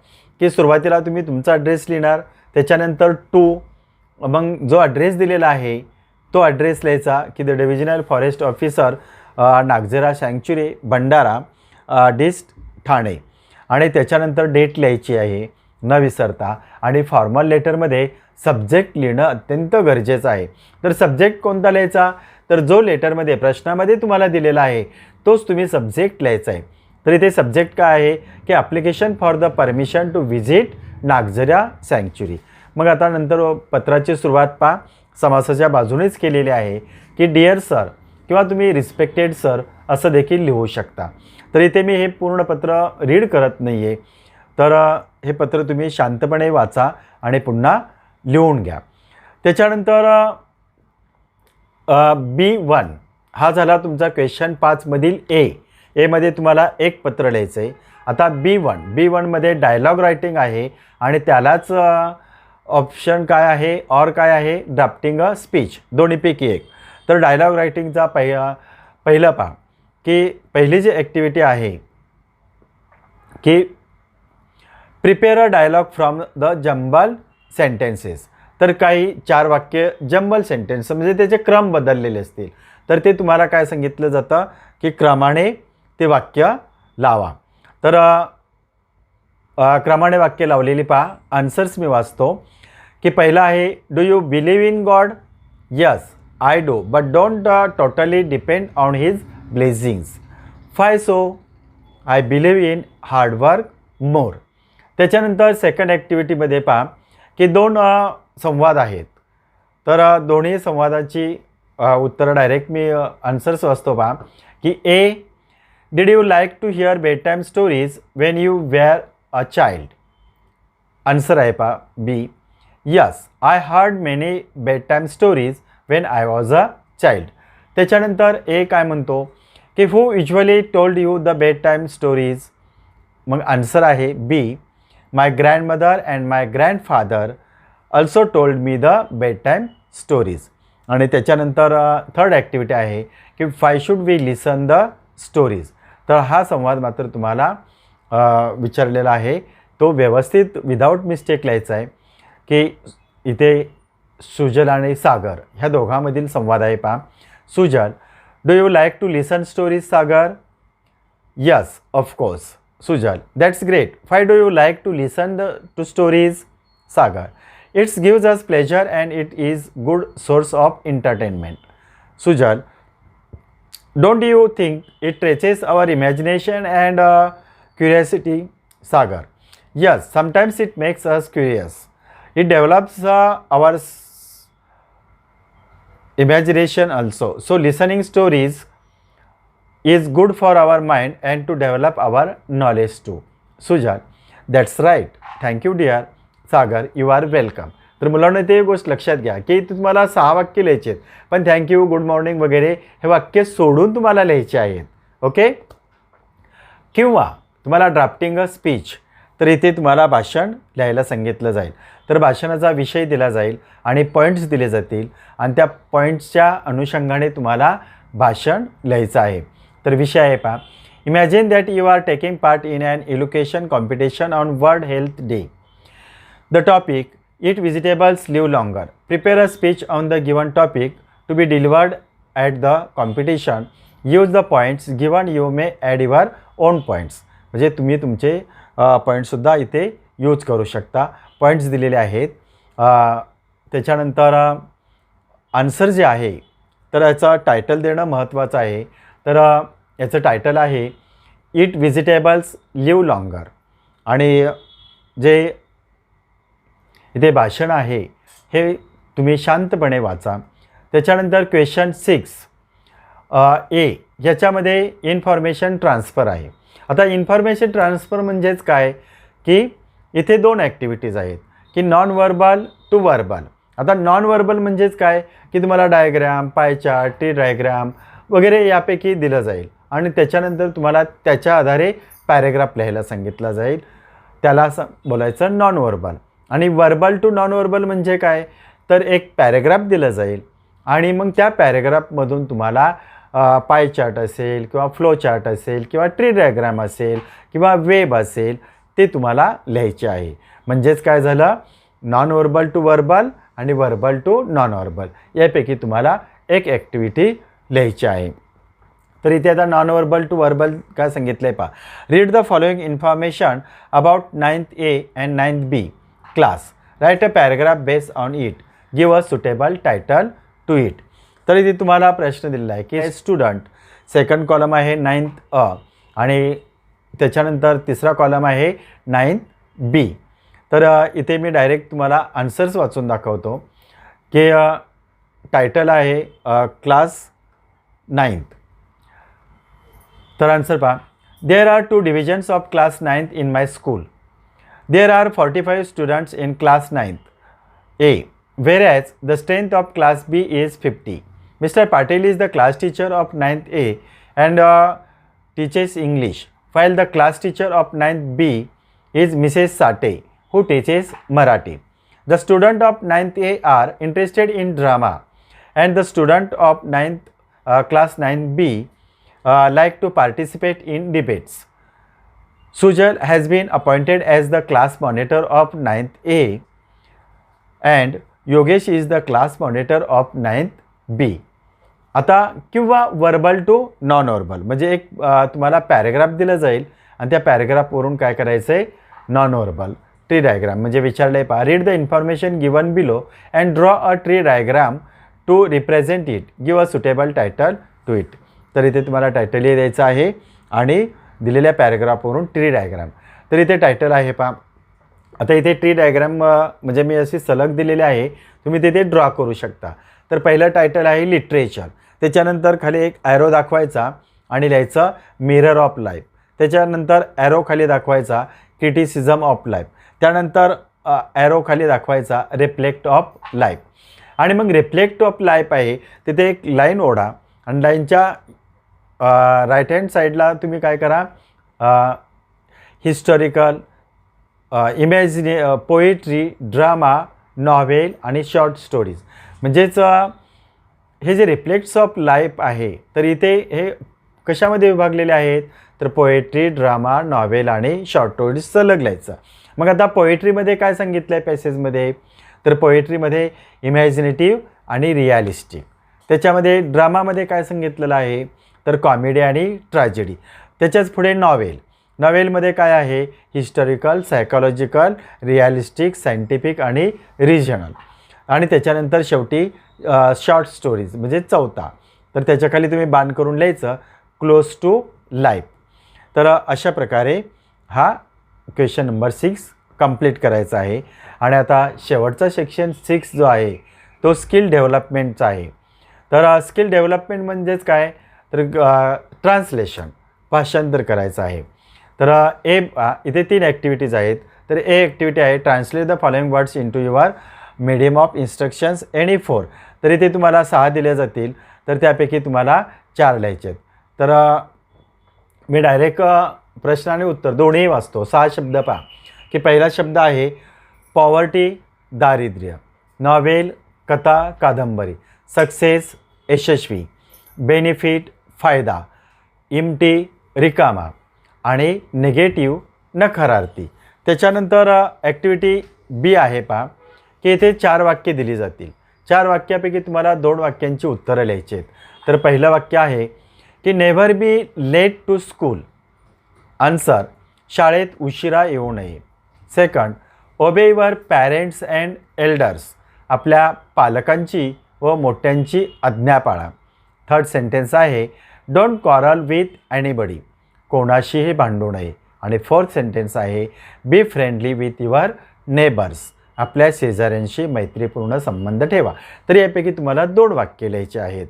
की सुरुवातीला तुम्ही तुमचा ॲड्रेस लिहिणार, त्याच्यानंतर टू, मग जो ॲड्रेस दिलेला आहे तो ॲड्रेस लिहायचा की the divisional forest officer Nagzira sanctuary Bhandara dist Thane, आणि त्याच्यानंतर डेट लिहायची आहे न विसरता. आणि फॉर्मल लेटरमध्ये सब्जेक्ट लिहिणं अत्यंत गरजेचं आहे. तर सब्जेक्ट कोणता लिहायचा, तर जो लेटरमध्ये प्रश्नामध्ये तुम्हाला दिलेला आहे तोच तुम्ही सब्जेक्ट लिहायचा आहे. तर इथे सब्जेक्ट काय आहे की application for the permission to visit Nagzira sanctuary. मग आता नंतर पत्राची सुरुवात पहा समासाच्या बाजूनेच केलेली आहे की डिअर सर किंवा तुम्ही रिस्पेक्टेड सर असं देखील लिहू शकता. तर इथे मी हे पूर्ण पत्र रीड करत नाही आहे, तर हे पत्र तुम्ही शांतपणे वाचा आणि पुन्हा लिहून घ्या. त्याच्यानंतर B1 हा झाला तुमचा क्वेश्चन 5मधील एमध्ये तुम्हाला एक पत्र लिहायचं आहे. आता B1मध्ये डायलॉग रायटिंग आहे आणि त्यालाच ऑप्शन काय आहे और काय आहे ड्राफ्टिंग अ स्पीच, दोन्हीपैकी एक. तर डायलॉग रायटिंगचा पहिलं पहा की पहिली जी ॲक्टिव्हिटी आहे की prepare a dialogue from the jumble sentences. तर काही 4 वाक्य जंबल सेंटेन्स म्हणजे त्याचे क्रम बदललेले असतील, तर ते तुम्हाला काय सांगितलं जातं की क्रमाने ते वाक्य लावा. तर क्रमाने वाक्य लावलेली पहा. आन्सर्स मी वाचतो की पहिला आहे do you believe in God. Yes I do but don't totally depend on his blessings. फाय so I believe in hard work more. त्याच्यानंतर सेकंड ॲक्टिव्हिटीमध्ये पहा की 2 संवाद आहेत. तर दोन्ही संवादाची उत्तरं डायरेक्ट मी आन्सर्स वाचतो पहा की A did you like to hear bed time stories when you were a child. Answer आहे पहा B yes I heard many bed time stories when I was a child. त्याच्यानंतर ए काय म्हणतो की who usually told you the bed time stories. मग आन्सर आहे B my grandmother and my grandfather also told me the bed time stories. आणि त्याच्यानंतर थर्ड ॲक्टिव्हिटी आहे की why should we listen the stories. तर हा संवाद मात्र तुम्हाला विचारलेला आहे तो व्यवस्थित विदाऊट मिस्टेक लिहायचा आहे की इथे सुजल आणि सागर ह्या दोघांमधील संवाद आहे पहा. Sujal do you like to listen stories Sagar. Yes, of course. Sujal, that's great. Why do you like to listen to stories? Sagar, it gives us pleasure and it is good source of entertainment. Sujal, don't you think it stretches our imagination and curiosity? Sagar, yes, sometimes it makes us curious. It develops our imagination also. So listening stories is good for our mind and to develop our knowledge too. Sujal, that's right. Thank you dear. Sagar, you are welcome. तर मुलांना ते गोष्ट लक्षात घ्या की तुम्हाला 6 वाक्य लिहायचे आहेत, पण थँक्यू, गुड मॉर्निंग वगैरे हे वाक्य सोडून तुम्हाला लिहायचे आहेत. ओके. किंवा तुम्हाला ड्राफ्टिंग अ स्पीच, तर इथे तुम्हाला भाषण लिहायला सांगितलं जाईल. तर भाषणाचा विषय दिला जाईल आणि पॉईंट्स दिले जातील आणि त्या पॉईंट्सच्या अनुषंगाने तुम्हाला भाषण लिहायचं आहे. तर विषय आहे पहा, imagine that you are taking part in an education competition on world health day. The topic, eat vegetables, live longer. Prepare a speech on the given topic to be delivered at the competition. Use the points given. You may add your own points. म्हणजे तुम्ही तुमचे पॉईंटसुद्धा इथे यूज करू शकता. पॉईंट्स दिलेले आहेत. त्याच्यानंतर आन्सर जे आहे तर याचा टायटल देणं महत्त्वाचं आहे. तर याचं टायटल आहे ईट व्हेजिटेबल्स लिव्ह लॉंगर. आणि जे इथे भाषण आहे हे तुम्ही शांतपणे वाचा. त्याच्यानंतर क्वेश्चन 6 ए, याच्यामध्ये इन्फॉर्मेशन ट्रान्सफर आहे. आता इन्फॉर्मेशन ट्रान्सफर म्हणजेच काय की इथे 2 ॲक्टिव्हिटीज आहेत की नॉन वर्बल टू वर्बल. आता नॉन वर्बल म्हणजेच काय की तुम्हाला diagram, pie chart, tree diagram वगैरे यापैकी दिलं जाईल आणि त्याच्यानंतर तुम्हाला त्याच्या आधारे पॅरेग्राफ लिहायला सांगितलं जाईल. त्याला बोलायचं नॉन वर्बल. आणि वर्बल टू नॉन वर्बल म्हणजे काय तर एक पॅरेग्राफ दिलं जाईल आणि मग त्या पॅरेग्राफमधून तुम्हाला पाय चार्ट असेल किंवा फ्लो चार्ट असेल किंवा ट्री डायग्राम असेल किंवा वेब असेल ते तुम्हाला लिहायचे आहे. म्हणजेच काय झालं, नॉन वर्बल टू वर्बल आणि वर्बल टू नॉन वर्बल यापैकी तुम्हाला एक ॲक्टिव्हिटी लिहायची आहे. तर इथे आता नॉन वर्बल टू वर्बल काय सांगितलं आहे पहा. Read the following information about 9th A and 9th B class. Write a paragraph based on it. Give a suitable title to it. तर इथे तुम्हाला प्रश्न दिलेला आहे की स्टुडंट, सेकंड कॉलम आहे 9th A आणि त्याच्यानंतर तिसरा कॉलम आहे 9th B. तर इथे मी डायरेक्ट तुम्हाला आन्सर्स वाचून दाखवतो की टायटल आहे क्लास 9th. तर आन्सर पहा. There are 2 divisions of class 9th in my school. There are 45 students in class 9th A, whereas the strength of class B is 50. Mr. Patel is the class teacher of 9th A and teaches English, while the class teacher of 9th B is Mrs. Sate, who teaches Marathi. The students of 9th A are interested in drama, and the student of 9th class 9th B like to participate in debates. Sujal has been appointed as the class monitor of 9th A and Yogesh is the class monitor of 9th B. आता किंवा वर्बल टू नॉन वर्बल म्हणजे एक तुम्हाला पॅरेग्राफ दिलं जाईल आणि त्या पॅरेग्राफवरून काय करायचं आहे नॉन वर्बल ट्री डायग्राम म्हणजे विचारलं आहे पहा. Read the information given below and draw a tree diagram to represent it. Give a suitable title to it. तर इथे तुम्हाला टायटलही द्यायचं आहे आणि दिलेल्या पॅरेग्राफवरून ट्री डायग्राम. तर इथे टायटल आहे पहा. आता इथे ट्री डायग्राम म्हणजे मी अशी सलग दिलेली आहे, तुम्ही तिथे ड्रॉ करू शकता. तर पहिलं टायटल आहे लिटरेचर. त्याच्यानंतर खाली एक ॲरो दाखवायचा आणि लिहायचं मिरर ऑफ लाईफ. त्याच्यानंतर ॲरो खाली दाखवायचा क्रिटिसिझम ऑफ लाईफ. त्यानंतर ॲरो खाली दाखवायचा रिफ्लेक्ट ऑफ लाईफ. आणि मग रिफ्लेक्ट ऑफ लाईफ आहे तिथे एक लाईन ओढा आणि लाईनच्या राईट हँड साईडला तुम्ही काय करा हिस्टॉरिकल, पोएट्री, ड्रामा, नॉव्हेल आणि शॉर्ट स्टोरीज. म्हणजेच हे जे रिफ्लेक्ट्स ऑफ लाईफ आहे तर इथे हे कशामध्ये विभागलेले आहेत तर पोएट्री, ड्रामा, नॉव्हेल आणि शॉर्ट स्टोरीज सलग लिहायचं. मग आता पोएट्रीमध्ये काय सांगितलं आहे पॅसेजमध्ये तर पोएट्रीमध्ये इमॅजिनेटिव्ह आणि रिॲलिस्टिक. त्याच्यामध्ये ड्रामामध्ये काय सांगितलेलं आहे तर कॉमेडी आणि ट्रॅजेडी. त्याच्याच पुढे नॉवेल. नॉवेलमध्ये काय आहे? हिस्टॉरिकल, सायकॉलॉजिकल, रिॲलिस्टिक, सायंटिफिक आणि रिजनल. आणि त्याच्यानंतर शेवटी शॉर्ट स्टोरीज म्हणजे चौथा. तर त्याच्याखाली तुम्ही बाण करून लिहायचं क्लोज टू लाईफ. तर अशा प्रकारे हा क्वेश्चन नंबर 6 कंप्लीट करायचा आहे. आणि आता शेवटचा सेक्शन 6 जो आहे तो स्किल डेव्हलपमेंटचा आहे. तर स्किल डेव्हलपमेंट म्हणजेच काय? तर ट्रान्सलेशन, भाषांतर करायचं आहे. तर इथे 3 ॲक्टिव्हिटीज आहेत. तर ए ॲक्टिव्हिटी आहे translate the following words into your medium of instructions any 4. तर इथे तुम्हाला 6 दिले जातील. तर त्यापैकी तुम्हाला 4 लिहायचे आहेत. तर मी डायरेक्ट प्रश्न आणि उत्तर दोन्ही वाचतो. 6 शब्द पहा की पहिला शब्द आहे पॉवर्टी, दारिद्र्य. नॉवेल, कथा, कादंबरी. सक्सेस, यशस्वी. बेनिफिट, फायदा. इम्प्टी, रिकामा. आणि निगेटिव्ह, नकारार्थी. त्याच्यानंतर ॲक्टिव्हिटी बी आहे पहा की इथे 4 वाक्ये दिली जातील. 4 वाक्यापैकी तुम्हाला 2 वाक्यांची उत्तरं लिहायची आहेत. तर पहिलं वाक्य आहे की never be late to school. Answer, शाळेत उशिरा येऊ नये. सेकंड, ओबे युअर पॅरेंट्स अँड एल्डर्स. आपल्या पालकांची व मोठ्यांची आज्ञा पाळा. थर्ड सेंटेन्स आहे डोंट क्वारल विथ एनीबडी. कोणाशीही भांडू नये. आणि फोर्थ सेंटेन्स आहे be friendly with your neighbours. आपल्या शेजाऱ्यांशी मैत्रीपूर्ण संबंध ठेवा. तर यापैकी तुम्हाला 2 वाक्ये लिहायची आहेत.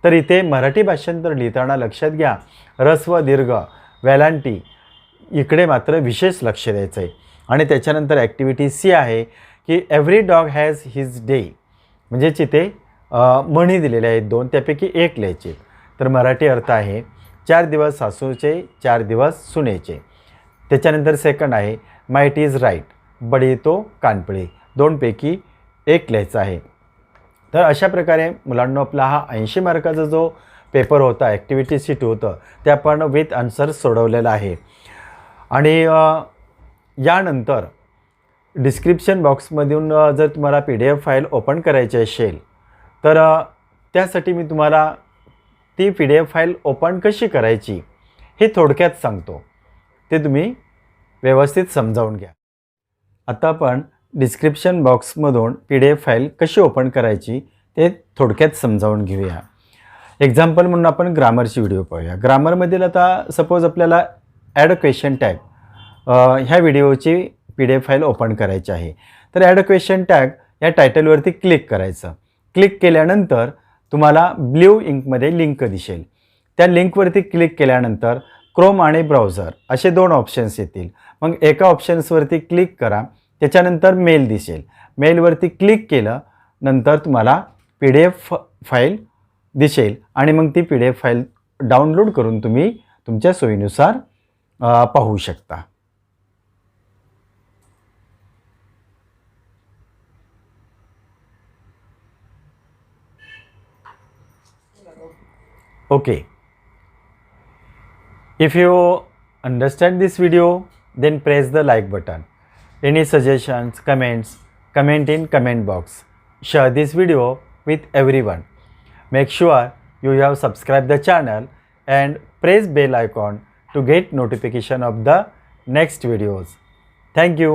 तर इथे मराठी भाषांतर लिहिताना लक्षात घ्या ऱ्हस्व, दीर्घ, वेलांटी इकडे मात्र विशेष लक्ष द्यायचं आहे. आणि त्याच्यानंतर ॲक्टिव्हिटी सी आहे की every dog has his day. म्हणजेच इथे म्हणी दिलेल्या आहेत 2, त्यापैकी 1 लिहायचे. तर मराठी अर्थ आहे 4 दिवस सासूचे, 4 दिवस सुनेचे. त्याच्यानंतर सेकंड आहे माईट इज राईट. बडी तो कानपडी. 2 पैकी 1 लिहायचा आहे. तर अशा प्रकारे मुलांना आपला हा 80 मार्काचा जो पेपर होता, ॲक्टिव्हिटी शीट होतं, ते आपण विथ आन्सर्स सोडवलेला आहे. आणि यानंतर डिस्क्रिप्शन बॉक्समधून जर तुम्हाला PDF फाईल ओपन करायची असेल तर त्यासाठी मी तुम्हाला ती PDF फाईल ओपन कशी करायची हे थोडक्यात सांगतो. ते तुम्ही व्यवस्थित समजावून घ्या. आता आपण डिस्क्रिप्शन बॉक्समधून PDF फाईल कशी ओपन करायची ते थोडक्यात समजावून घेऊया. एक्झाम्पल म्हणून आपण ग्रामरची व्हिडिओ पाहूया. ग्रामरमधील आता सपोज आपल्याला ॲड क्वेश्चन टॅग ह्या व्हिडिओची PDF फाईल ओपन करायची आहे. तर ॲड क्वेश्चन टॅग या टायटलवरती क्लिक करायचं. क्लिक केल्यानंतर तुम्हाला ब्ल्यू इंकमध्ये लिंक दिसेल. त्या लिंकवरती क्लिक केल्यानंतर क्रोम आणि ब्राउझर असे 2 ऑप्शन्स येतील. मग एका ऑप्शन्सवरती क्लिक करा. त्याच्यानंतर मेल दिसेल. मेलवरती क्लिक केलं नंतर तुम्हाला PDF फाईल दिसेल आणि मग ती PDF फाईल डाउनलोड करून तुम्ही तुमच्या सोयीनुसार पाहू शकता. Okay. If you understand this video, then press the like button. Any suggestions, comments, comment in comment box. Share this video with everyone. Make sure you have subscribed the channel and press bell icon to get notification of the next videos. Thank you.